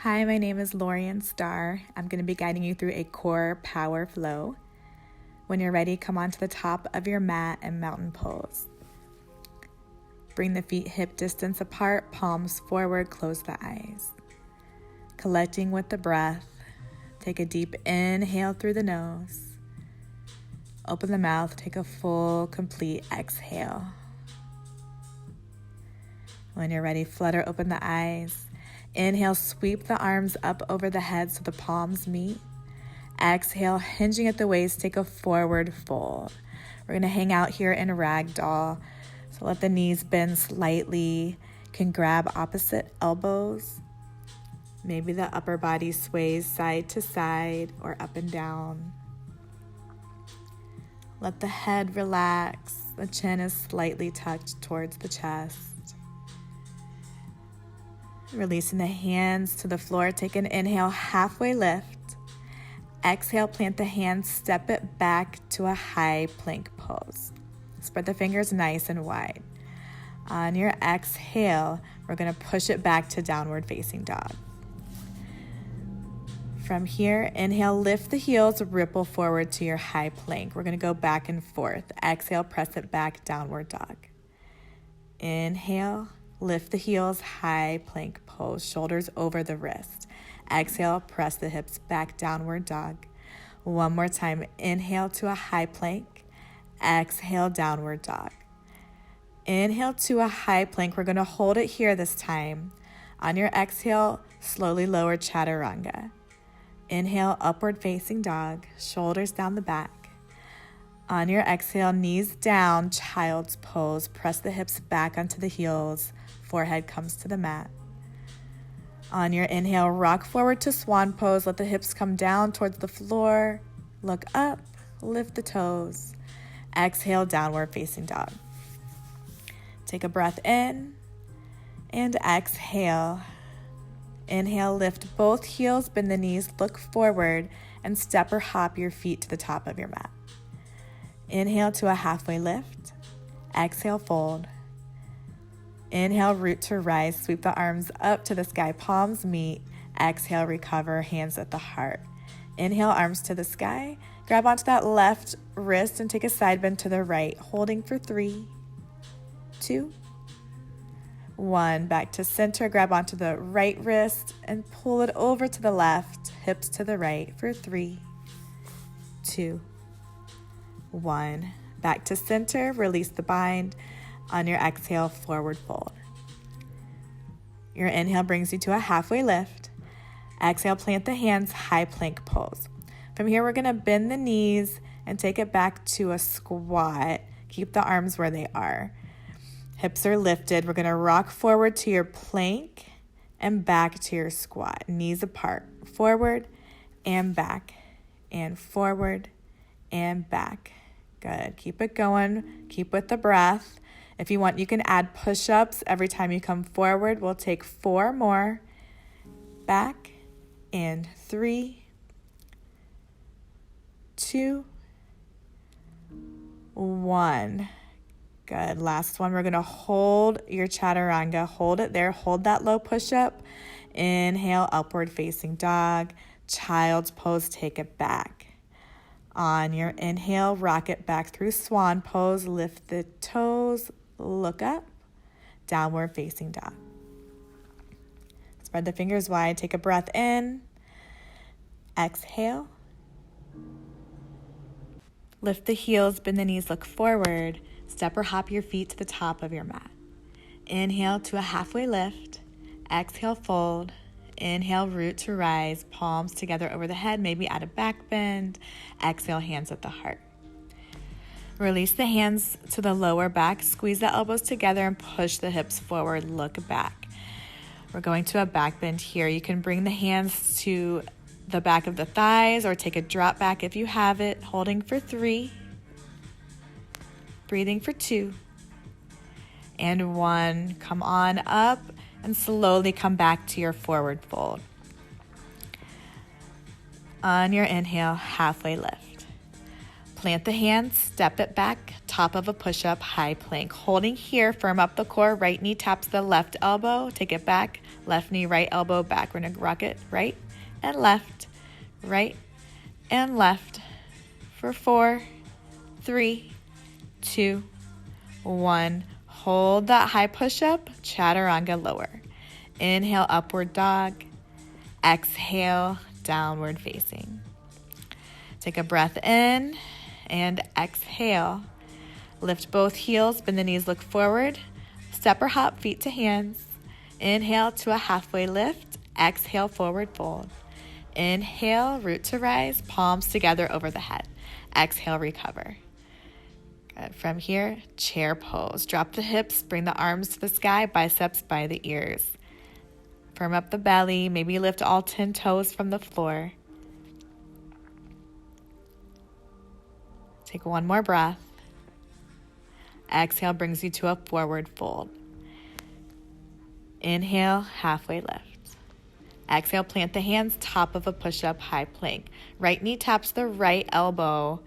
Hi, my name is Lorian Starr. I'm going to be guiding you through a core power flow. When you're ready, come onto the top of your mat and mountain pose. Bring the feet hip distance apart, palms forward, close the eyes. Collecting with the breath, take a deep inhale through the nose. Open the mouth, take a full, complete exhale. When you're ready, flutter open the eyes. Inhale, sweep the arms up over the head so the palms meet. Exhale, hinging at the waist, take a forward fold. We're going to hang out here in ragdoll. So let the knees bend slightly. You can grab opposite elbows. Maybe the upper body sways side to side or up and down. Let the head relax. The chin is slightly tucked towards the chest. Releasing the hands to the floor. Take an inhale, halfway lift. Exhale, plant the hands, step it back to a high plank pose. Spread the fingers nice and wide. On your exhale, we're going to push it back to downward facing dog. From here, inhale, lift the heels, ripple forward to your high plank. We're going to go back and forth. Exhale, press it back, downward dog. Inhale, lift the heels, high plank pose, shoulders over the wrist. Exhale, press the hips back, downward dog. One more time, inhale to a high plank. Exhale, downward dog. Inhale to a high plank. We're going to hold it here this time. On your exhale, slowly lower chaturanga. Inhale, upward facing dog, shoulders down the back. On your exhale, knees down, child's pose. Press the hips back onto the heels. Forehead comes to the mat. On your inhale, rock forward to swan pose. Let the hips come down towards the floor. Look up, lift the toes. Exhale, downward facing dog. Take a breath in and exhale. Inhale, lift both heels, bend the knees, look forward, and step or hop your feet to the top of your mat. Inhale to a halfway lift. Exhale, fold. Inhale, root to rise. Sweep the arms up to the sky, palms meet. Exhale, recover, hands at the heart. Inhale, arms to the sky. Grab onto that left wrist and take a side bend to the right, holding for 3, 2, 1. Back to center, grab onto the right wrist and pull it over to the left, hips to the right for 3, 2, 1. Back to center, release the bind. On your exhale, forward fold. Your inhale brings you to a halfway lift. Exhale, plant the hands, high plank pose. From here, we're going to bend the knees and take it back to a squat. Keep the arms where they are. Hips are lifted. We're going to rock forward to your plank and back to your squat. Knees apart. Forward and back and forward and back. Good. Keep it going. Keep with the breath. If you want, you can add push-ups every time you come forward. We'll take 4 more. Back and 3, 2, 1. Good. Last one. We're going to hold your chaturanga. Hold it there. Hold that low push-up. Inhale, upward facing dog. Child's pose. Take it back. On your inhale, rock it back through swan pose. Lift the toes. Look up. Downward facing dog. Spread the fingers wide. Take a breath in. Exhale. Lift the heels, bend the knees, look forward. Step or hop your feet to the top of your mat. Inhale to a halfway lift. Exhale, fold. Inhale, root to rise. Palms together over the head, maybe add a back bend. Exhale, hands at the heart. Release the hands to the lower back. Squeeze the elbows together and push the hips forward. Look back. We're going to a back bend here. You can bring the hands to the back of the thighs or take a drop back if you have it. Holding for 3. Breathing for 2. And 1. Come on up and slowly come back to your forward fold. On your inhale, halfway lift. Plant the hands, step it back, top of a push-up, high plank. Holding here, firm up the core, right knee taps the left elbow, take it back, left knee, right elbow back. We're gonna rock it right and left for 4, 3, 2, 1. Hold that high push-up, chaturanga lower. Inhale, upward dog. Exhale, downward facing. Take a breath in and exhale. Lift both heels, bend the knees, look forward. Step or hop, feet to hands. Inhale to a halfway lift. Exhale, forward fold. Inhale, root to rise, palms together over the head. Exhale, recover. Good. From here, chair pose. Drop the hips, bring the arms to the sky, biceps by the ears. Firm up the belly, maybe lift all 10 toes from the floor. Take one more breath. Exhale brings you to a forward fold. Inhale, halfway lift. Exhale, plant the hands, top of a push-up, high plank. Right knee taps the right elbow.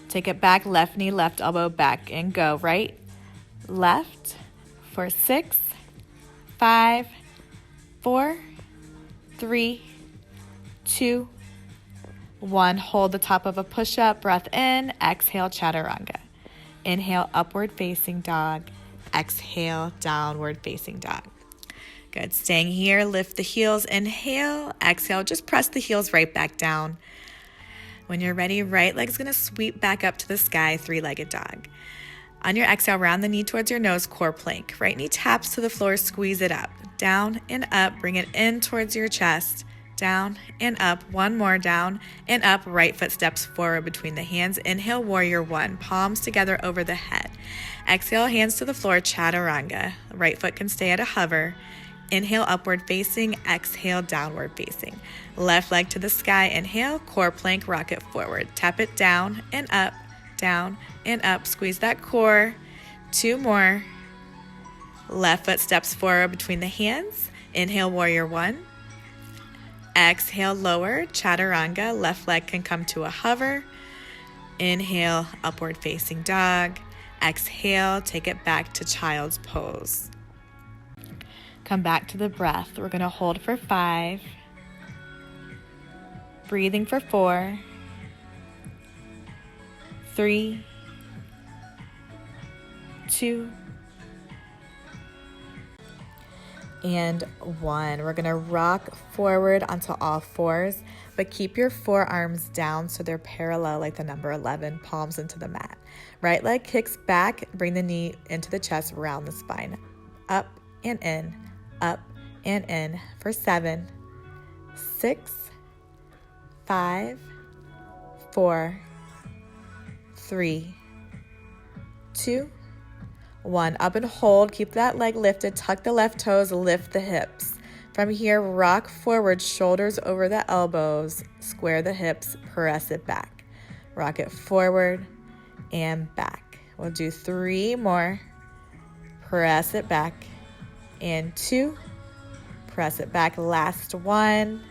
Take it back, left knee, left elbow back, and go. Right, left for 6, 5, 4, 3, 2, 1. Hold the top of a push-up, breath in, exhale, chaturanga. Inhale, upward facing dog. Exhale, downward facing dog. Good. Staying here, lift the heels, inhale, exhale, just press the heels right back down. When you're ready, right leg's gonna sweep back up to the sky, three-legged dog. On your exhale, round the knee towards your nose, core plank. Right knee taps to the floor, squeeze it up. Down and up, bring it in towards your chest. Down and up, one more, down and up. Right foot steps forward between the hands. Inhale, warrior one, palms together over the head. Exhale, hands to the floor, chaturanga. Right foot can stay at a hover. Inhale, upward facing. Exhale, downward facing. Left leg to the sky. Inhale, core plank, rock it forward. Tap it down and up, down and up. Squeeze that core. 2 more. Left foot steps forward between the hands. Inhale, warrior one. Exhale, lower, chaturanga. Left leg can come to a hover. Inhale, upward facing dog. Exhale, take it back to child's pose. Come back to the breath. We're going to hold for 5. Breathing for 4. 3, 2, and 1. We're gonna rock forward onto all fours, but keep your forearms down so they're parallel like the number 11, palms into the mat. Right leg kicks back, bring the knee into the chest, round the spine. Up and in for 7, 6, 5, 4, 3, 2, 1. Up and hold. Keep that leg lifted. Tuck the left toes. Lift the hips. From here, rock forward, shoulders over the elbows. Square the hips. Press it back. Rock it forward and back. We'll do 3 more. Press it back. And 2. Press it back. Last 1.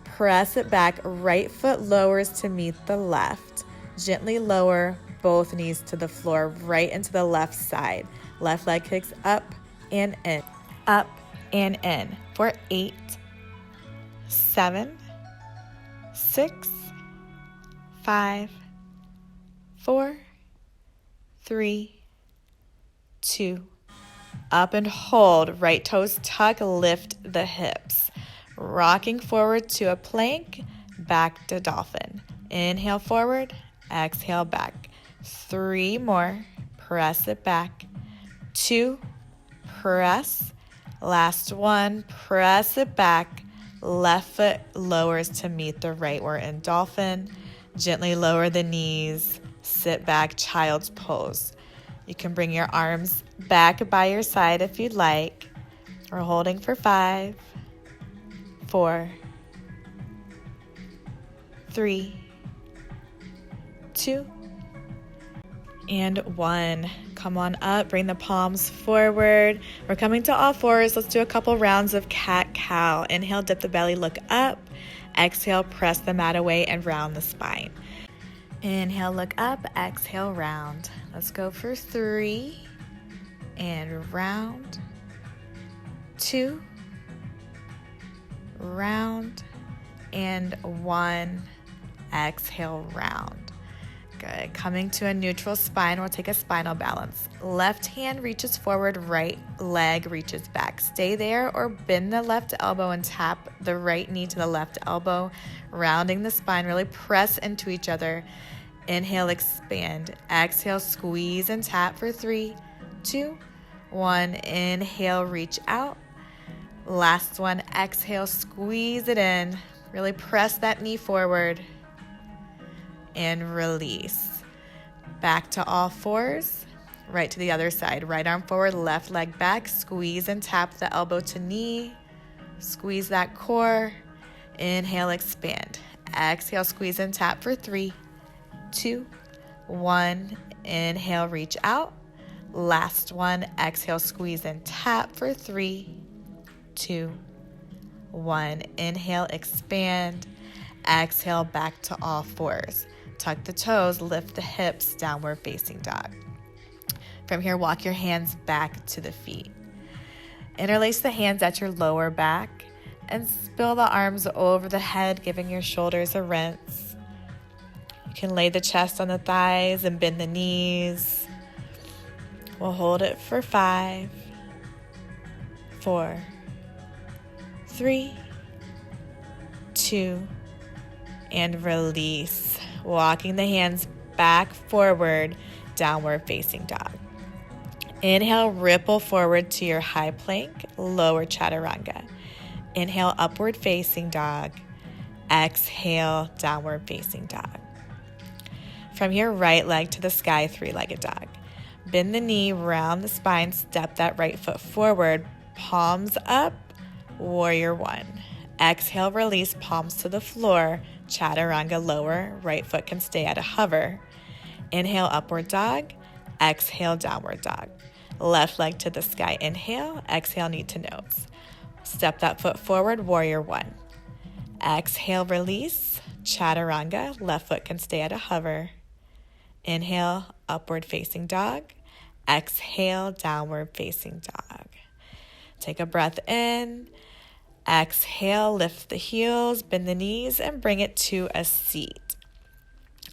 Press it back. Right foot lowers to meet the left. Gently lower both knees to the floor, right into the left side. Left leg kicks up and in for 8, 7, 6, 5, 4, 3, 2. Up and hold. Right toes tuck, lift the hips. Rocking forward to a plank, back to dolphin. Inhale forward, exhale back. 3 more. Press it back. 2. Press. Last 1. Press it back. Left foot lowers to meet the right. We're in dolphin. Gently lower the knees. Sit back, child's pose. You can bring your arms back by your side if you'd like. We're holding for 5, 4, 3, 2, and 1. Come on up, bring the palms forward. We're coming to all fours. Let's do a couple rounds of cat-cow. Inhale, dip the belly, look up. Exhale, press the mat away and round the spine. Inhale, look up. Exhale, round. Let's go for 3 and round. 2, round, and 1. Exhale, round. Good. Coming to a neutral spine, we'll take a spinal balance. Left hand reaches forward, right leg reaches back. Stay there or bend the left elbow and tap the right knee to the left elbow, rounding the spine. Really press into each other. Inhale, expand. Exhale, squeeze and tap for 3, 2, 1. Inhale, reach out. Last one, exhale, squeeze it in. Really press that knee forward. And release. Back to all fours, right to the other side. Right arm forward, left leg back. Squeeze and tap the elbow to knee. Squeeze that core. Inhale, expand. Exhale, squeeze and tap for 3, 2, 1. Inhale, reach out. Last one, exhale, squeeze and tap for 3, 2, 1. Inhale, expand. Exhale, back to all fours. Tuck the toes, lift the hips, downward facing dog. From here, walk your hands back to the feet. Interlace the hands at your lower back and spill the arms over the head, giving your shoulders a rinse. You can lay the chest on the thighs and bend the knees. We'll hold it for 5, 4, 3, 2, and release. Walking the hands back forward, downward facing dog. Inhale, ripple forward to your high plank, lower chaturanga. Inhale, upward facing dog. Exhale, downward facing dog. From here, right leg to the sky, 3-legged dog. Bend the knee, round the spine, step that right foot forward, palms up, warrior 1. Exhale, release, palms to the floor, chaturanga lower, right foot can stay at a hover. Inhale, upward dog. Exhale, downward dog. Left leg to the sky, inhale. Exhale, knee to nose. Step that foot forward, warrior 1. Exhale, release, chaturanga, left foot can stay at a hover. Inhale, upward facing dog. Exhale, downward facing dog. Take a breath in. Exhale, lift the heels, bend the knees, and bring it to a seat.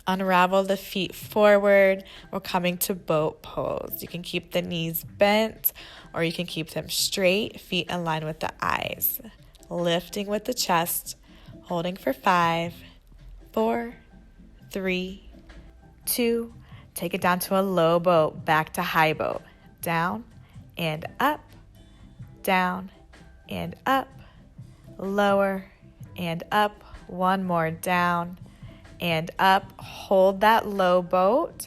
Unravel the feet forward. We're coming to boat pose. You can keep the knees bent or you can keep them straight, feet in line with the eyes. Lifting with the chest, holding for 5, 4, 3, 2. Take it down to a low boat, back to high boat. Down and up, down and up. Lower and up. One more, down and up. Hold that low boat.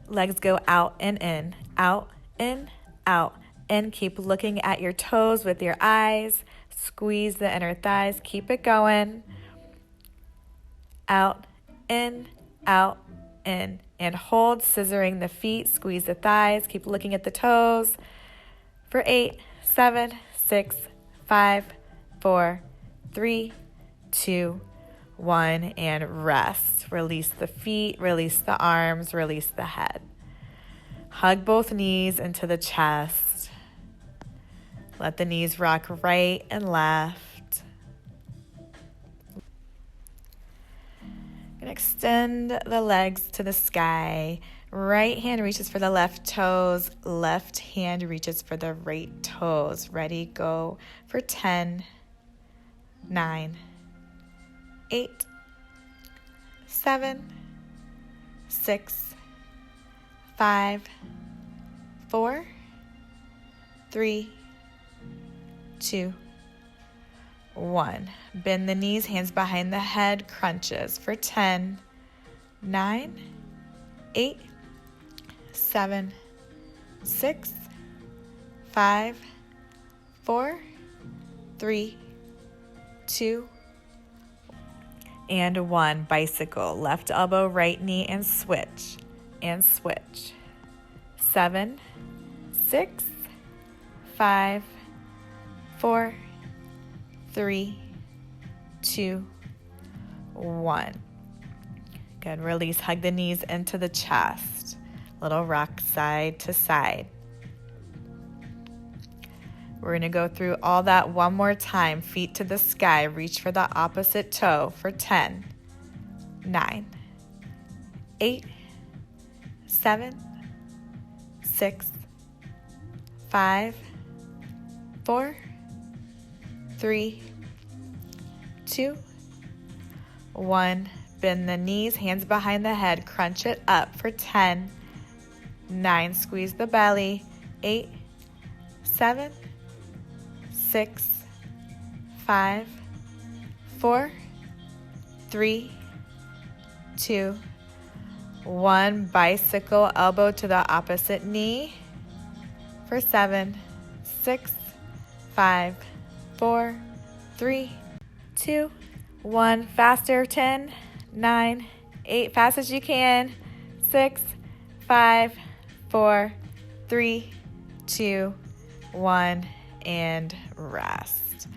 Legs go out and in, out, in, out, in. Keep looking at your toes with your eyes. Squeeze the inner thighs. Keep it going. Out, in, and hold, scissoring the feet. Squeeze the thighs. Keep looking at the toes. For 8, 7, 6, 5, 4, 3, 2, 1, and rest. Release the feet, release the arms, release the head. Hug both knees into the chest. Let the knees rock right and left. And extend the legs to the sky. Right hand reaches for the left toes. Left hand reaches for the right toes. Ready, go for 10, 9, 8, 7, 6, 5, 4, 3, 2, 1. Bend the knees, hands behind the head, crunches for 10, 9, 8, 7, 6, 5, 4, 3, 2, and 1. Bicycle, left elbow, right knee, and switch, and switch. 7, 6, 5, 4, 3, 2, 1. Good. Release. Hug the knees into the chest. Little rock side to side. We're going to go through all that one more time. Feet to the sky. Reach for the opposite toe for 10, 9, 8, 7, 6, 5, 4, 3, 2, 1. Bend the knees, hands behind the head. Crunch it up for 10, 9. Squeeze the belly. 8, 7, 6, 5, 4, 3, 2, 1. Bicycle elbow to the opposite knee for 7, 6, 5, 4, 3, 2, 1. Faster. 10, 9, 8. Fast as you can. 6, 5, 4, 3, 2, 1. And rest.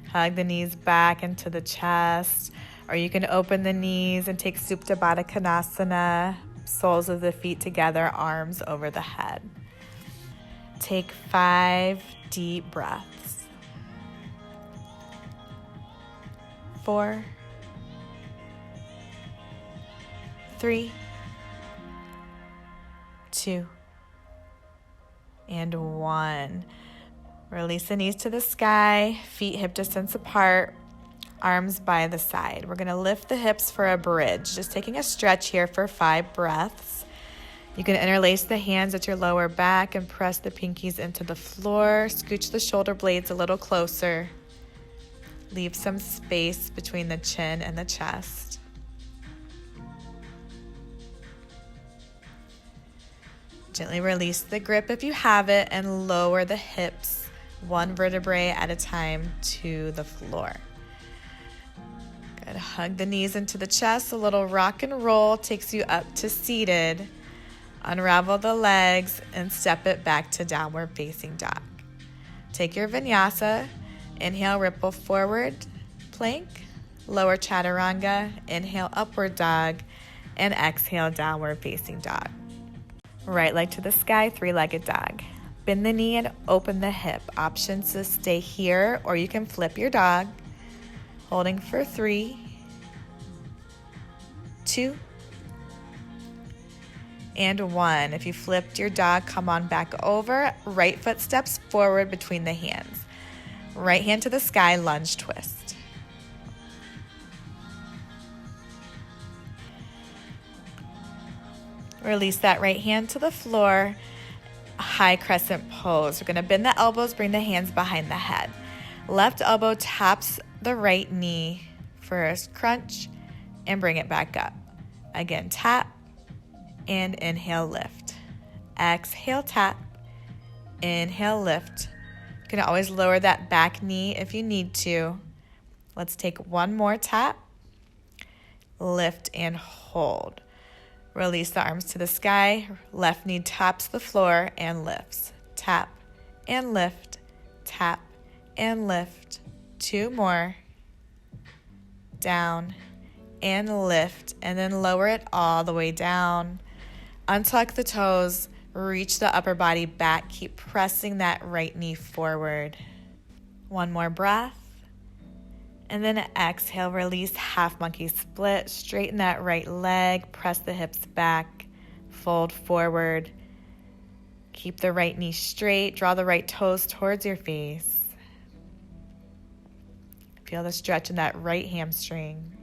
Hug the knees back into the chest, or you can open the knees and take Supta Baddha Konasana, soles of the feet together, arms over the head. Take 5 deep breaths. 4, 3, 2, and 1. Release the knees to the sky, feet hip distance apart, arms by the side. We're going to lift the hips for a bridge, just taking a stretch here for 5 breaths. You can interlace the hands at your lower back and press the pinkies into the floor. Scooch the shoulder blades a little closer. Leave some space between the chin and the chest. Gently release the grip if you have it and lower the hips 1 vertebrae at a time to the floor. Good. Hug the knees into the chest. A little rock and roll takes you up to seated. Unravel the legs and step it back to downward facing dog. Take your vinyasa. Inhale, ripple forward, plank. Lower chaturanga. Inhale, upward dog. And exhale, downward facing dog. Right leg to the sky, 3-legged dog. Bend the knee and open the hip. Options to stay here, or you can flip your dog. Holding for 3, 2, and 1. If you flipped your dog, come on back over. Right foot steps forward between the hands. Right hand to the sky, lunge twist. Release that right hand to the floor. High crescent pose. We're going to bend the elbows, bring the hands behind the head. Left elbow taps the right knee. First crunch and bring it back up. Again, tap and inhale, lift. Exhale, tap. Inhale, lift. You can always lower that back knee if you need to. Let's take one more tap. Lift and hold. Release the arms to the sky. Left knee taps the floor and lifts. Tap and lift. Tap and lift. 2 more. Down and lift. And then lower it all the way down. Untuck the toes. Reach the upper body back. Keep pressing that right knee forward. 1 more breath. And then exhale, release half monkey split. Straighten that right leg. Press the hips back. Fold forward. Keep the right knee straight. Draw the right toes towards your face. Feel the stretch in that right hamstring.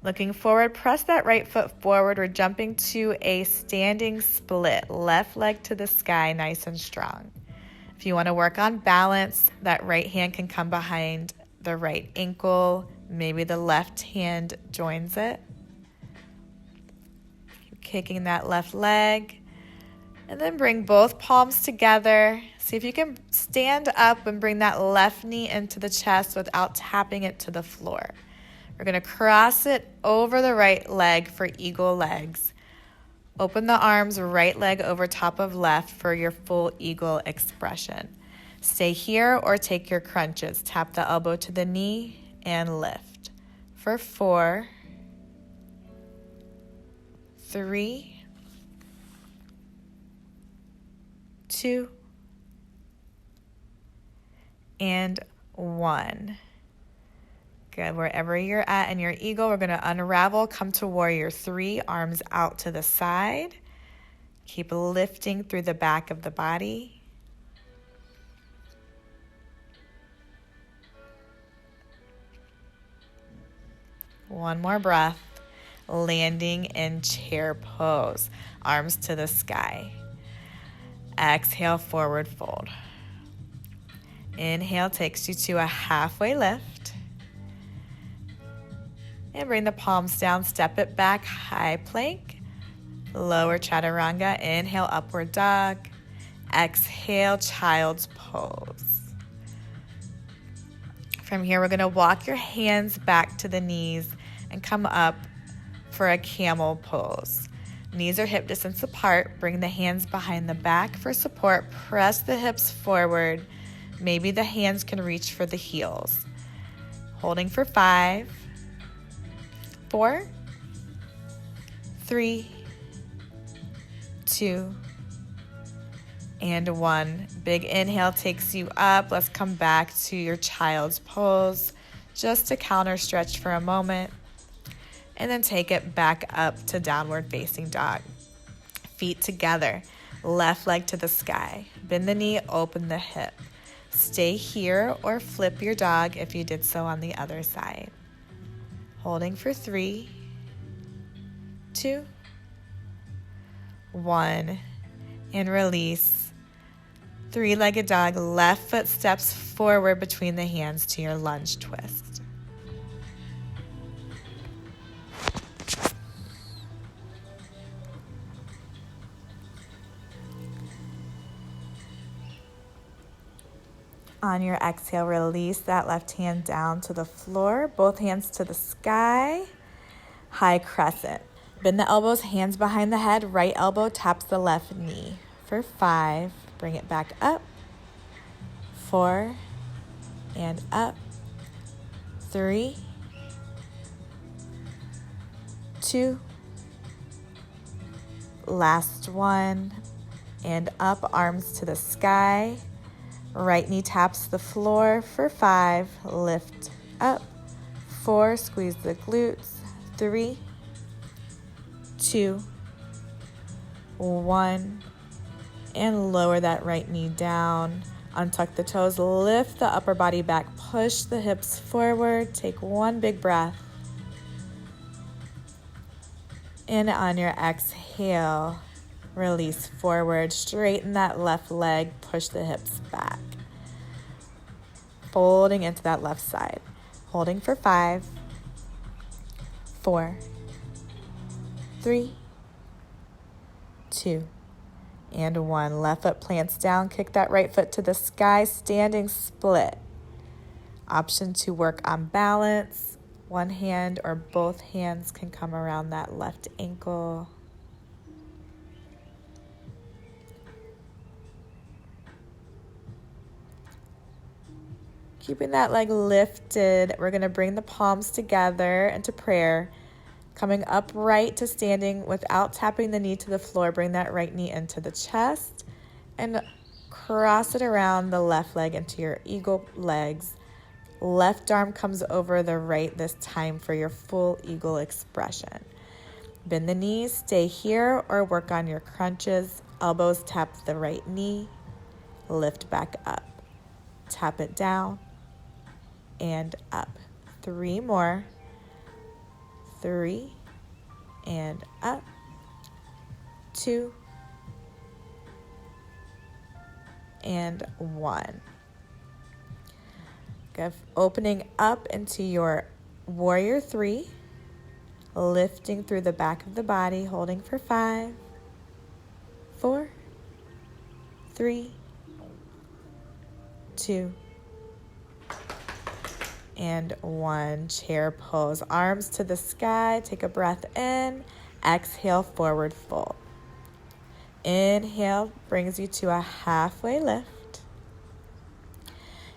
Looking forward, press that right foot forward. We're jumping to a standing split. Left leg to the sky, nice and strong. If you want to work on balance, that right hand can come behind the right ankle. Maybe the left hand joins it. Keep kicking that left leg. And then bring both palms together. See if you can stand up and bring that left knee into the chest without tapping it to the floor. We're going to cross it over the right leg for eagle legs. Open the arms, right leg over top of left for your full eagle expression. Stay here or take your crunches. Tap the elbow to the knee and lift. for 4, 3, 2, and 1. Good. Wherever you're at in your eagle, we're going to unravel, come to warrior 3, arms out to the side. Keep lifting through the back of the body. One more breath. Landing in chair pose. Arms to the sky. Exhale, forward fold. Inhale takes you to a halfway lift. And bring the palms down, step it back, high plank. Lower chaturanga, inhale, upward dog. Exhale, child's pose. From here, we're gonna walk your hands back to the knees and come up for a camel pose. Knees are hip distance apart. Bring the hands behind the back for support. Press the hips forward. Maybe the hands can reach for the heels. Holding for 5, 4, 3, 2, and 1. Big inhale takes you up. Let's come back to your child's pose. Just to counter stretch for a moment. And then take it back up to downward facing dog. Feet together. Left leg to the sky. Bend the knee, open the hip. Stay here or flip your dog if you did so on the other side. Holding for 3, 2, 1, and release. 3-legged dog, left foot steps forward between the hands to your lunge twist. On your exhale, release that left hand down to the floor, both hands to the sky, high crescent. Bend the elbows, hands behind the head, right elbow taps the left knee. For 5, bring it back up, 4, and up, 3, 2, last one, and up, arms to the sky. Right knee taps the floor for 5, lift up, 4, squeeze the glutes, 3, 2, 1, and lower that right knee down. Untuck the toes, lift the upper body back, push the hips forward, take one big breath. And on your exhale, release forward, straighten that left leg, push the hips back. Folding into that left side. Holding for 5, 4, 3, 2, and 1. Left foot plants down, kick that right foot to the sky, standing split. Option to work on balance. One hand or both hands can come around that left ankle. Keeping that leg lifted, we're going to bring the palms together into prayer. Coming upright to standing without tapping the knee to the floor, bring that right knee into the chest and cross it around the left leg into your eagle legs. Left arm comes over the right this time for your full eagle expression. Bend the knees, stay here or work on your crunches. Elbows tap the right knee, lift back up. Tap it down and up. 3 more. 3 and up. 2 and 1. Good. Opening up into your warrior 3. Lifting through the back of the body, holding for 5, 4, 3, 2, and 1. Chair pose. Arms to the sky. Take a breath in. Exhale, forward fold. Inhale brings you to a halfway lift.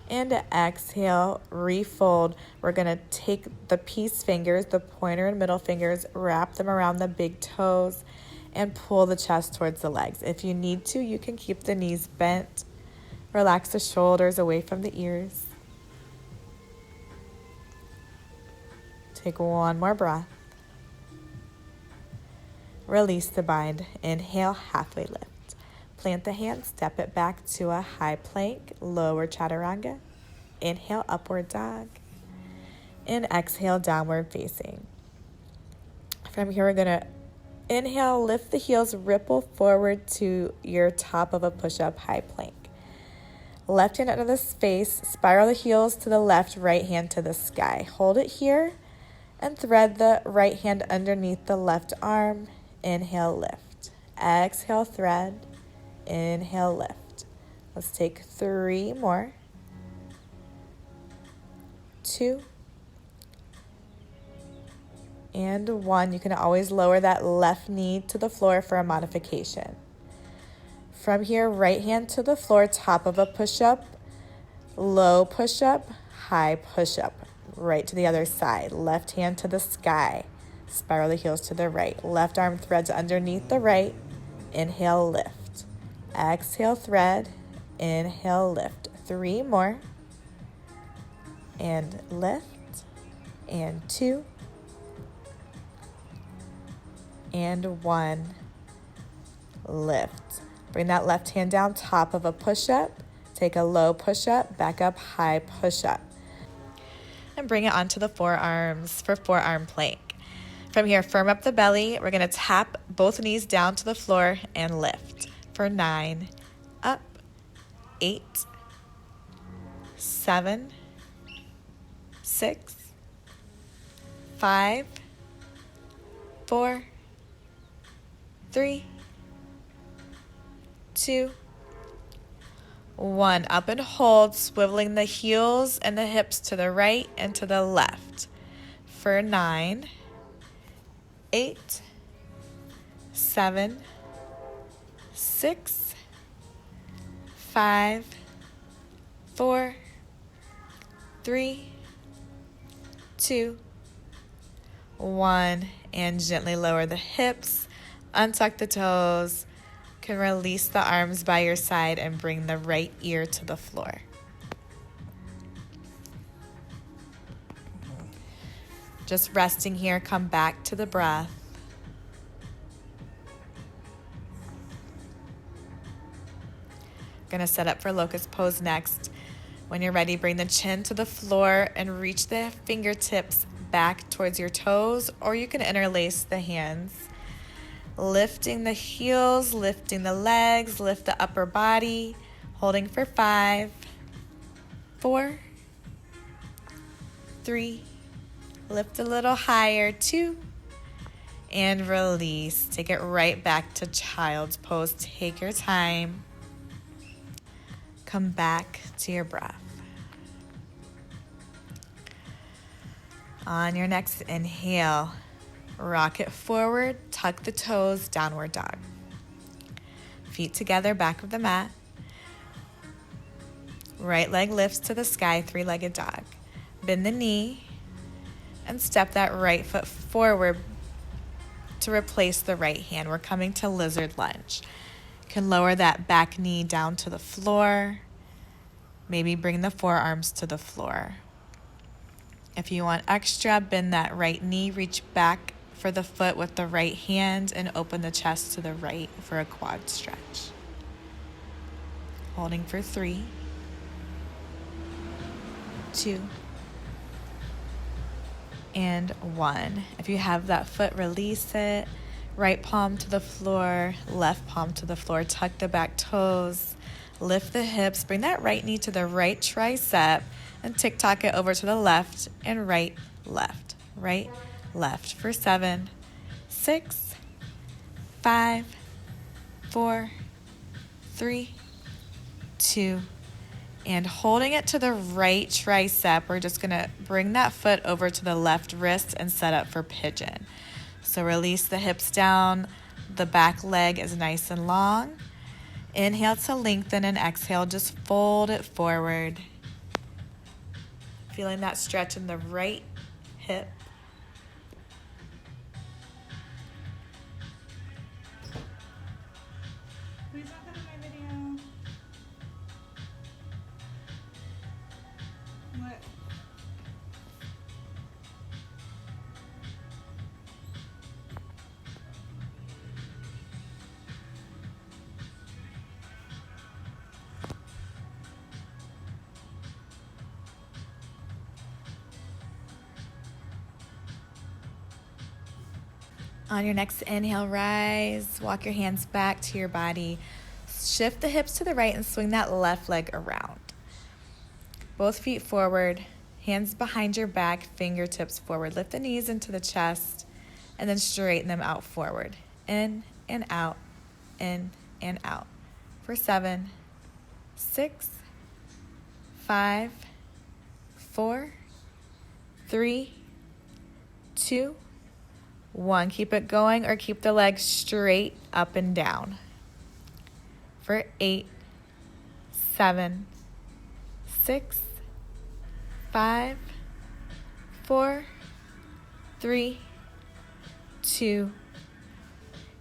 And exhale, refold. We're gonna take the peace fingers, the pointer and middle fingers, wrap them around the big toes, and pull the chest towards the legs. If you need to, you can keep the knees bent. Relax the shoulders away from the ears. Take one more breath. Release the bind. Inhale, halfway lift. Plant the hand, step it back to a high plank, lower chaturanga. Inhale, upward dog. And exhale, downward facing. From here, we're gonna inhale, lift the heels, ripple forward to your top of a push-up high plank. Left hand under the space, spiral the heels to the left, right hand to the sky. Hold it here and thread the right hand underneath the left arm. Inhale, lift. Exhale, thread. Inhale, lift. Let's take 3 more. 2 and 1. You can always lower that left knee to the floor for a modification. From here, right hand to the floor, top of a push-up, low push-up, high push-up. Right to the other side. Left hand to the sky. Spiral the heels to the right. Left arm threads underneath the right. Inhale, lift. Exhale, thread. Inhale, lift. 3 more. And lift. And 2. And 1. Lift. Bring that left hand down, top of a push-up. Take a low push-up, back up, high push-up. And bring it onto the forearms for forearm plank. From here, firm up the belly. We're gonna tap both knees down to the floor and lift for 9, up, 8, 7, 6, 5, 4, 3, 2, 1. Up and hold, swiveling the heels and the hips to the right and to the left for 9, 8, 7, 6, 5, 4, 3, 2, 1. And gently lower the hips, untuck the toes. You can release the arms by your side and bring the right ear to the floor. Just resting here, come back to the breath. Gonna set up for locust pose next. When you're ready, bring the chin to the floor and reach the fingertips back towards your toes, or you can interlace the hands. Lifting the heels, lifting the legs, lift the upper body, holding for 5, 4, 3, lift a little higher, 2, and release. Take it right back to child's pose. Take your time. Come back to your breath. On your next inhale, rock it forward, tuck the toes, downward dog. Feet together, back of the mat. Right leg lifts to the sky, 3-legged dog. Bend the knee and step that right foot forward to replace the right hand. We're coming to lizard lunge. You can lower that back knee down to the floor. Maybe bring the forearms to the floor. If you want extra, bend that right knee, reach back for the foot with the right hand and open the chest to the right for a quad stretch. Holding for 3, 2, and 1. If you have that foot, release it. Right palm to the floor, left palm to the floor. Tuck the back toes, lift the hips, bring that right knee to the right tricep, and tick-tock it over to the left and right, left for 7, 6, 5, 4, 3, 2, and holding it to the right tricep, we're just gonna bring that foot over to the left wrist and set up for pigeon. So release the hips down, the back leg is nice and long. Inhale to lengthen and exhale, just fold it forward. feeling that stretch in the right hip. Please don't come in my video. What? On your next inhale, rise. Walk your hands back to your body. Shift the hips to the right and swing that left leg around. Both feet forward, hands behind your back, fingertips forward. Lift the knees into the chest and then straighten them out forward. In and out, in and out. For 7, 6, 5, 4, 3, 2, 1. Keep it going or keep the legs straight up and down. For 8, 7, 6, 5, 4, 3, 2,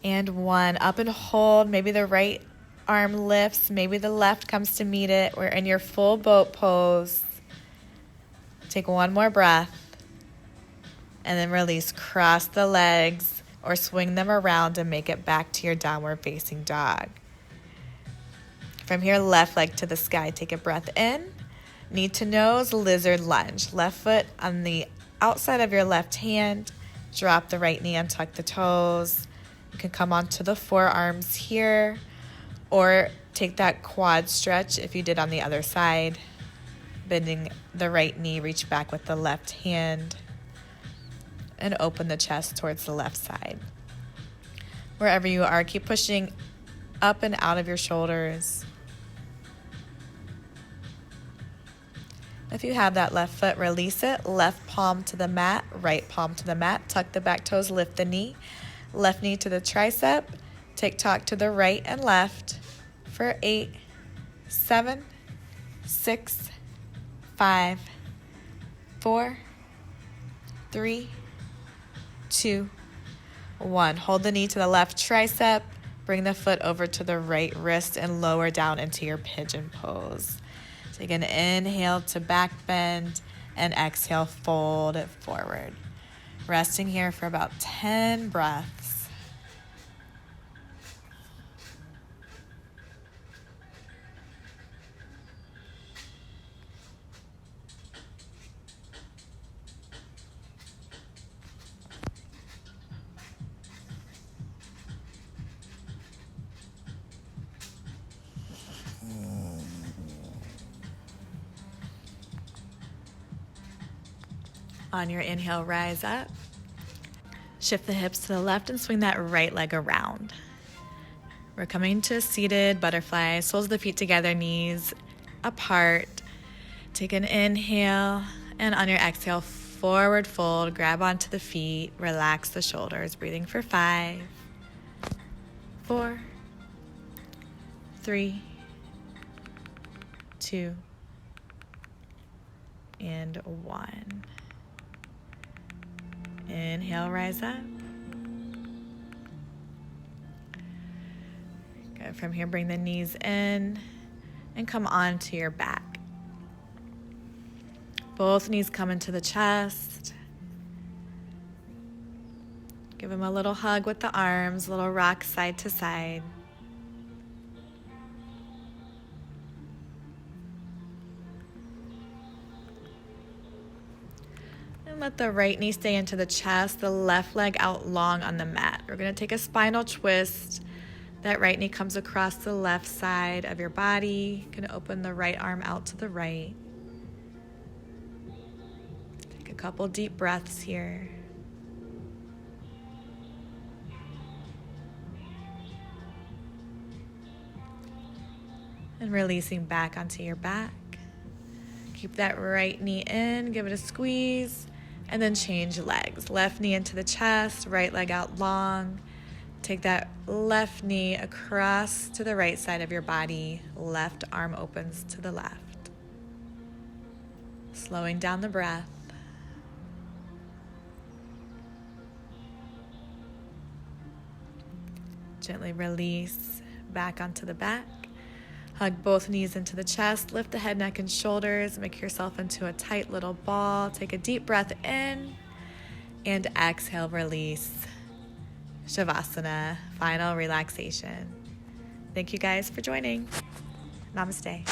and 1. Up and hold. Maybe the right arm lifts. Maybe the left comes to meet it. We're in your full boat pose. Take one more breath. And then release. Cross the legs or swing them around and make it back to your downward facing dog. From here, left leg to the sky. Take a breath in. Knee to nose, lizard lunge. Left foot on the outside of your left hand. Drop the right knee and tuck the toes. You can come onto the forearms here or take that quad stretch if you did on the other side. Bending the right knee, reach back with the left hand and open the chest towards the left side. Wherever you are, keep pushing up and out of your shoulders. If you have that left foot, release it. Left palm to the mat, right palm to the mat. Tuck the back toes, lift the knee. Left knee to the tricep. Tick-tock to the right and left. For 8, 7, 6, 5, 4, 3, 2, 1. Hold the knee to the left tricep. Bring the foot over to the right wrist and lower down into your pigeon pose. Take an inhale to back bend and exhale, fold it forward. Resting here for about 10 breaths. On your inhale, rise up. Shift the hips to the left and swing that right leg around. We're coming to a seated butterfly, soles of the feet together, knees apart. Take an inhale, and on your exhale, forward fold, grab onto the feet, relax the shoulders, breathing for 5, 4, 3, 2, and 1. Inhale, rise up. Good. From here, bring the knees in and come onto your back. Both knees come into the chest. Give them a little hug with the arms, a little rock side to side. And let the right knee stay into the chest, the left leg out long on the mat. We're going to take a spinal twist. That right knee comes across the left side of your body. Going to open the right arm out to the right. Take a couple deep breaths here. And releasing back onto your back. Keep that right knee in, give it a squeeze, and then change legs. Left knee into the chest, right leg out long. Take that left knee across to the right side of your body. Left arm opens to the left. Slowing down the breath. Gently release back onto the back. Hug both knees into the chest. Lift the head, neck, and shoulders. Make yourself into a tight little ball. Take a deep breath in. And exhale, release. Shavasana, final relaxation. Thank you guys for joining. Namaste.